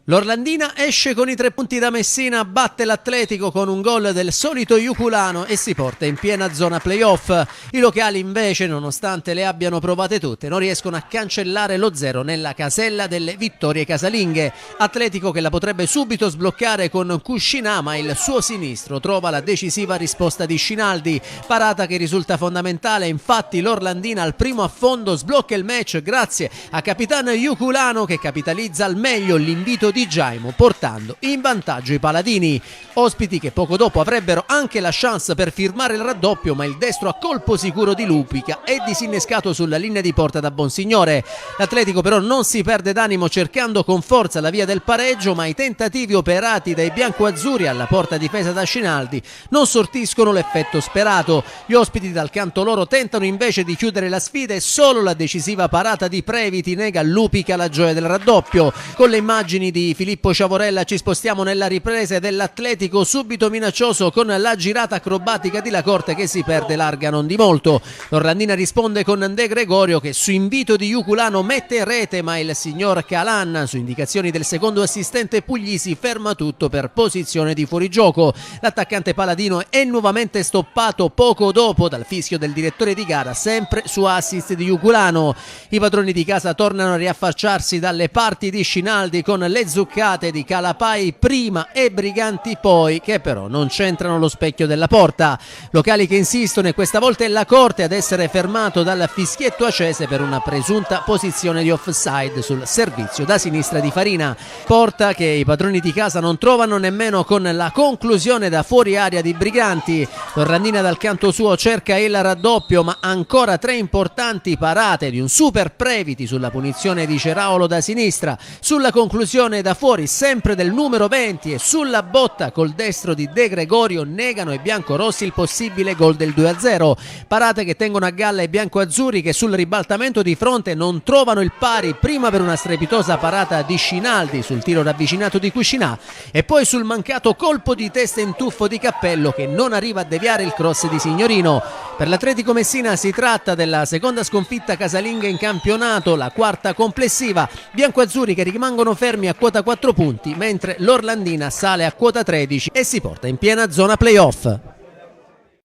L'Orlandina esce con i 3 punti da Messina, batte l'Atletico con un gol del solito Iuculano e si porta in piena zona playoff. I locali invece, nonostante le abbiano provate tutte, non riescono a cancellare lo 0 nella casella delle vittorie casalinghe. Atletico che la potrebbe subito sbloccare con Cuscinà, ma il suo sinistro trova la decisiva risposta di Scinaldi. Parata che risulta fondamentale, infatti l'Orlandina al primo affondo sblocca il match grazie a capitano Iuculano che capitalizza al meglio l'invito di Giaimo, portando in vantaggio i paladini. Ospiti che poco dopo avrebbero anche la chance per firmare il raddoppio, ma il destro a colpo sicuro di Lupica è disinnescato sulla linea di porta da Bonsignore. L'Atletico però non si perde d'animo cercando con forza la via del pareggio, ma i tentativi operati dai biancoazzurri alla porta difesa da Scinaldi non sortiscono l'effetto sperato. Gli ospiti dal canto loro tentano invece di chiudere la sfida e solo la decisiva parata di Previti nega a Lupica la gioia del raddoppio. Con le immagini di Filippo Ciavorella ci spostiamo nella ripresa dell'Atletico subito minaccioso con la girata acrobatica di Lacorte che si perde larga non di molto. L'Orlandina risponde con De Gregorio che su invito di Iuculano mette rete, ma il signor Calan su indicazioni del secondo assistente Puglisi ferma tutto per posizione di fuorigioco. L'attaccante paladino è nuovamente stoppato poco dopo dal fischio del direttore di gara, sempre su assist di Iuculano. I padroni di casa tornano a riaffacciarsi dalle parti di Scinaldi con le zuccate di Calapai prima e Briganti poi, che però non centrano lo specchio della porta. Locali che insistono e questa volta è Lacorte ad essere fermato dal fischietto acese per una presunta posizione di offside sul servizio da sinistra di Farina. Porta che i padroni di casa non trovano nemmeno con la conclusione da fuori area di Briganti. L'Orlandina dal canto suo cerca il raddoppio, ma ancora 3 importanti parate di un super Previti sulla punizione di Ceraolo da sinistra, sulla conclusione da fuori sempre del numero 20 e sulla botta col destro di De Gregorio negano ai biancorossi il possibile gol del 2-0. Parate che tengono a galla i biancoazzurri che sul ribaltamento di fronte non trovano il pari, prima per una strepitosa parata di Scinaldi sul tiro ravvicinato di Cuscinà e poi sul mancato colpo di testa in tuffo di Cappello che non arriva a deviare il cross di Signorino. Per l'Atletico Messina si tratta della seconda sconfitta casalinga in campionato, la quarta complessiva. Biancoazzurri che rimangono fermi a quota 4 punti, mentre l'Orlandina sale a quota 13 e si porta in piena zona playoff.